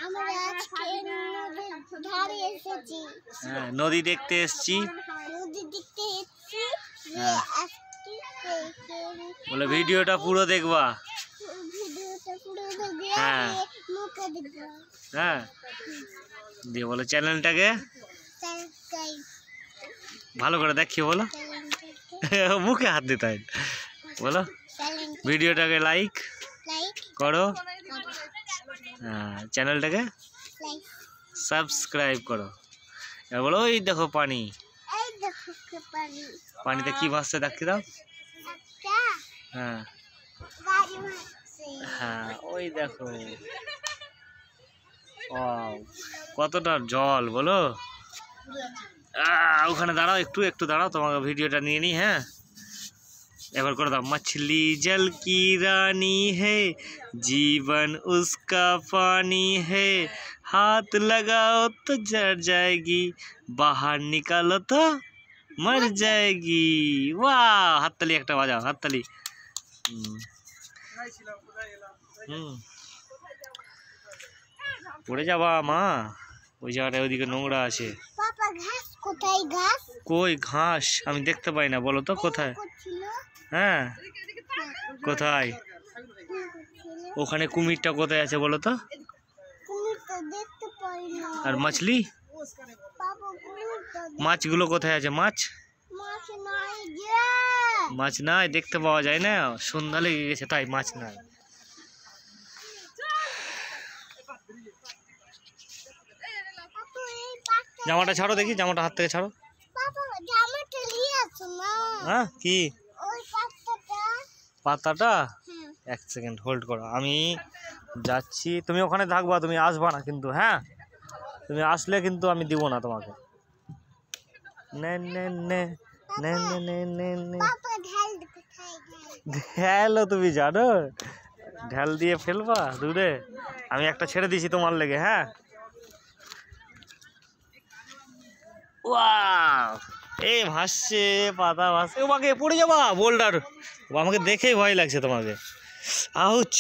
আমরা আজকে নদীর ধারে এসেছি। হ্যাঁ, নদী দেখতে এসেছি। বলে ভিডিওটা পুরো দেখবা। হ্যাঁ হ্যাঁ, দিয়ে বলো চ্যানেলটাকে ভালো করে দেখিয়ে বলো। মুখে হাত দিতে হয়, বলো ভিডিওটাকে লাইক করো, হ্যাঁ চ্যানেলটাকে সাবস্ক্রাইব করো। এবার বলো ওই দেখো পানি, পানিতে কি ভাসছে দেখতে দাও। হ্যাঁ হ্যাঁ, ওই দেখো কতটা জল বলো। ওখানে দাঁড়াও, একটু একটু দাঁড়াও, তোমাকে ভিডিওটা নিয়ে নিই। হ্যাঁ, এবার করে দাও। मछली जल की रानी है, जीवन उसका पानी है, हाथ लगाओ तो जल जाएगी, बाहर निकालो तो मर जाएगी। वाह, हाथताली একটা বাজাও, হাততালি। পড়ে যাবা মা, ওই জায়গাটা ওইদিকে নোংরা আছে। পাপা ঘাস কোথায়? ঘাস কই? ঘাস আমি দেখতে পাই না, বলো তো কোথায়? হ্যাঁ কোথায়? ওখানে কুমিরটা কোথায় আছে বলো তো? আর মাছলি, মাছগুলো কোথায় আছে? মাছ মাছ নাই, দেখতে পাওয়া যায় না, সন্ধ্যা লেগে গেছে তাই মাছ নাই। জামাটা ছাড়ো দেখি, জামাটা হাত থেকে ছাড়ো। হ্যাঁ কি পাতাটা? এক সেকেন্ড হোল্ড করো, আমি যাচ্ছি, তুমি ওখানে থাকবা, তুমি আসবা না কিন্তু। হ্যাঁ, তুমি আসলে কিন্তু আমি দিব না তোমাকে। ঢেলো তুমি জানো, ঢেল দিয়ে ফেলবা দূরে। আমি একটা ছেড়ে দিয়েছি তোমার লেগে। হ্যাঁ, ওয়াও, এই ভাসছে, পাতা ভাসছে। তোমাকে পড়ে যাবা বোল্ডার, আমাকে দেখেই ভয় লাগছে তোমাকে। আউচ,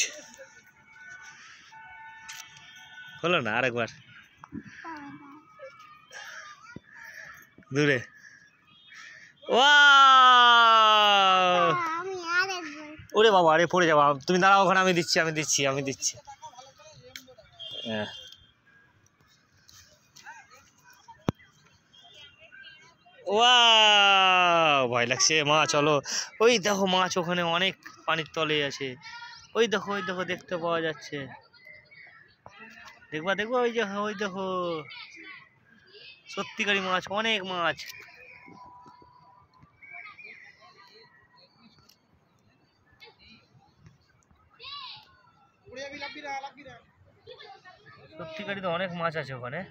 হলো না? আরেকবার দূরে। ওরে বাবা, আরে পড়ে যাবা। তুমি দাঁড়াও ওখানে, আমি দিচ্ছি আমি দিচ্ছি আমি দিচ্ছি। হ্যাঁ, ভয় লাগছে মা, চলো। ওই দেখো মাছ ওখানে অনেক পানির তলে আছে। ওই দেখো ওই দেখো, দেখতে পাওয়া যাচ্ছে। দেখবা দেখবা, ওই দেখো ওই দেখো, সত্যিকারই মাছ, অনেক মাছ। সত্যিকারই তো অনেক মাছ আছে ওখানে,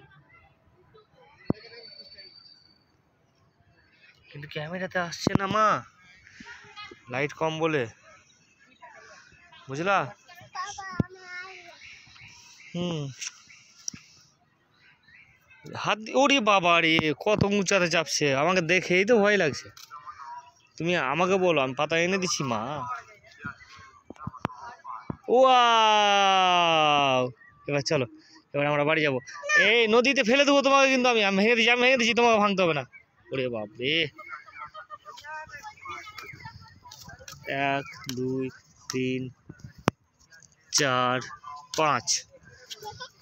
কিন্তু ক্যামেরাতে আসছে না মা, লাইট কম বলে, বুঝলা? হাত, ওরে বাবা রে, কত উঁচাতে চাপছে, আমাকে দেখেই তো ভয় লাগছে। তুমি আমাকে বলো, আমি পাতা এনে দিচ্ছি মা। এবার চলো, এবার আমরা বাড়ি যাবো। এই নদীতে ফেলে দেবো তোমাকে কিন্তু, আমি ভেঙে দিচ্ছি, আমি ভেঙে দিচ্ছি, তোমাকে ভাঙতে হবে না। ওরে বাপ রে, 1 2 3 4 5।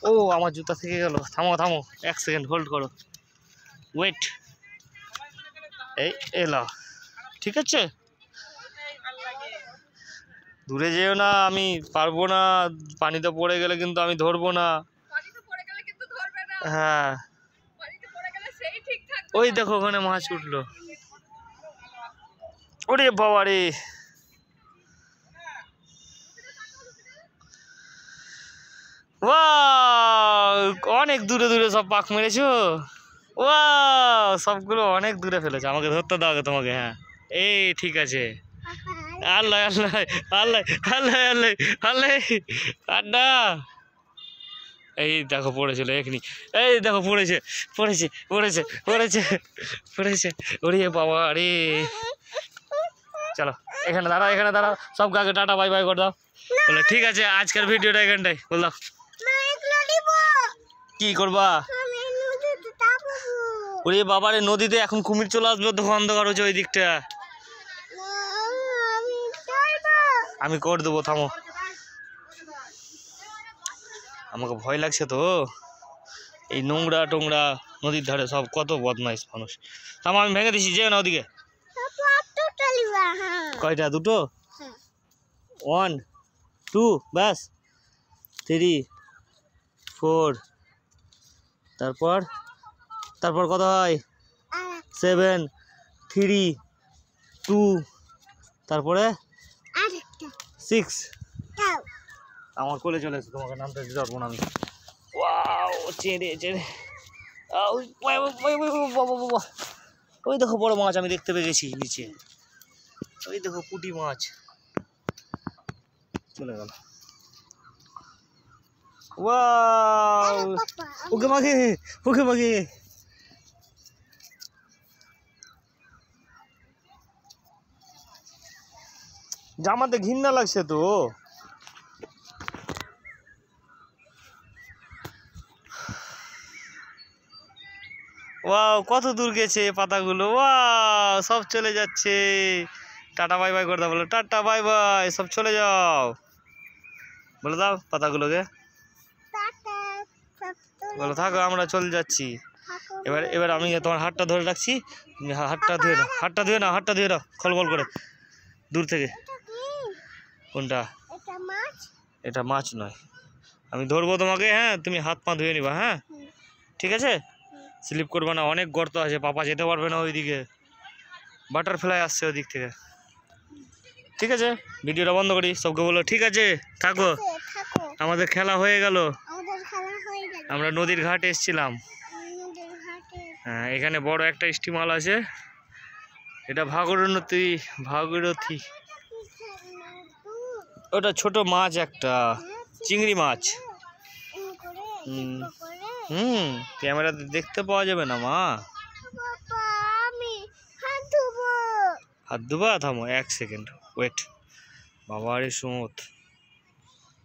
ও আমার জুতা থেকে গেল। থামো থামো, এক সেকেন্ড হোল্ড করো, ওয়েট। এই এলা, ঠিক আছে, দূরে যেও না, আমি পারবো না, পানিতে পড়ে গেলে কিন্তু আমি ধরবো না। হ্যাঁ, ওই দেখো ওখানে মাছ উঠলো। ওরে বাবা রে, অনেক দূরে দূরে সব পাক মেরেছো। সবগুলো অনেক দূরে ফেলেছো, আমাকে ধরতে দাও আগে তোমাকে। হ্যাঁ, এই ঠিক আছে। আল্লাহ আল্লাহ আল্লাহ আল্লাহ আল্লাহ আল্লাহ আড্ডা। এই দেখো পড়েছিল এখনি, এই দেখো পড়েছে পড়েছে পড়েছে পড়েছে পড়েছে। ওরে বাবা রে, চলো এখানে দাঁড়াও, এখানে দাঁড়াও, সব কাকে টাটা বাই বাই করে দাও। বলে ঠিক আছে, আজকের ভিডিওটা এখানটাই বল দাও। কি করবা? আমি নদীতে তাবো। ওরে বাবারে, নদীতে এখন কুমির চলে আসবে, তো অন্ধকার হচ্ছে ওই দিকটা। আমি চাইবো। আমি করে দেবো, থামো। আমাকে ভয় লাগছে তো, এই নোংরা টোংরা নদীর ধারে সব কত বদমাইশ মানুষ। থামো, আমি ভেঙে দিছি, যেও না ওদিকে। তো চলিবা। হ্যাঁ কয়টা? দুটো? হ্যাঁ 1 2 ব্যাস। 3 4, তারপর তারপর কত হয়? আর 7 3 2, তারপরে আরেকটা 6। দাও। আমার কোলে চলে এসে, তোমাকে নামতে দিতে পারবো না আমি। ওয়াও, চেড়ে চেড়ে। বাবা, ওই দেখো বড় মাছ আমি দেখতে পেয়ে গেছি নিচে। ওই দেখো পুঁটি মাছ চলে গেল। ওয়াও, পাপা ওকে মাগে, ওকে মাগে। জামাতে ঘৃণা লাগছে তো। ওয়াও, কত দূর গেছে পাতাগুলো। ওয়াও, সব চলে যাচ্ছে। টাটা বাই বাই করে দাও, বলো টাটা বাই বাই, সব চলে যাও বলে দাও পাতাগুলোকে। টাটা সব তো বলো থাকো, আমরা চলে যাচ্ছি। থাকো। এবার আমি তোমার হাতটা ধরে রাখছি, তুমি হাতটা ধুয়ে নাও, হাতটা ধুয়ে নাও, হাতটা ধুয়ে নাও খলবল করে দূর থেকে। এটা কি? কোনটা? এটা মাছ। এটা মাছ নয়, আমি ধরবো তোমাকে। হ্যাঁ, তুমি হাত পা ধুয়ে নিবা। হ্যাঁ ঠিক আছে, স্লিপ করবে না, অনেক গর্ত আছে, পাপা যেতে পারবে না ওইদিকে, বাটারফ্লাই আসছে ওই দিক থেকে। ঠিক আছে, ভিডিওটা বন্ধ করি, সবকে বলো ঠিক আছে থাকো। থাকো। আমাদের খেলা হয়ে গেল, আমাদের খেলা হয়ে গেল। আমরা নদীর ঘাটে এসেছিলাম। নদীর ঘাটে। হ্যাঁ, এখানে বড় একটা স্টিমার আছে, এটা ভাগীরথী। ওটা ছোট মাছ একটা, চিংড়ি মাছ। হুম ক্যামেরাতে দেখতে পাওয়া যাবে না মা। বাবা আমি হাত ধুবো। হাত ধোবা? থামো 1 সেকেন্ড ওয়েট। বাবা রে সুমত।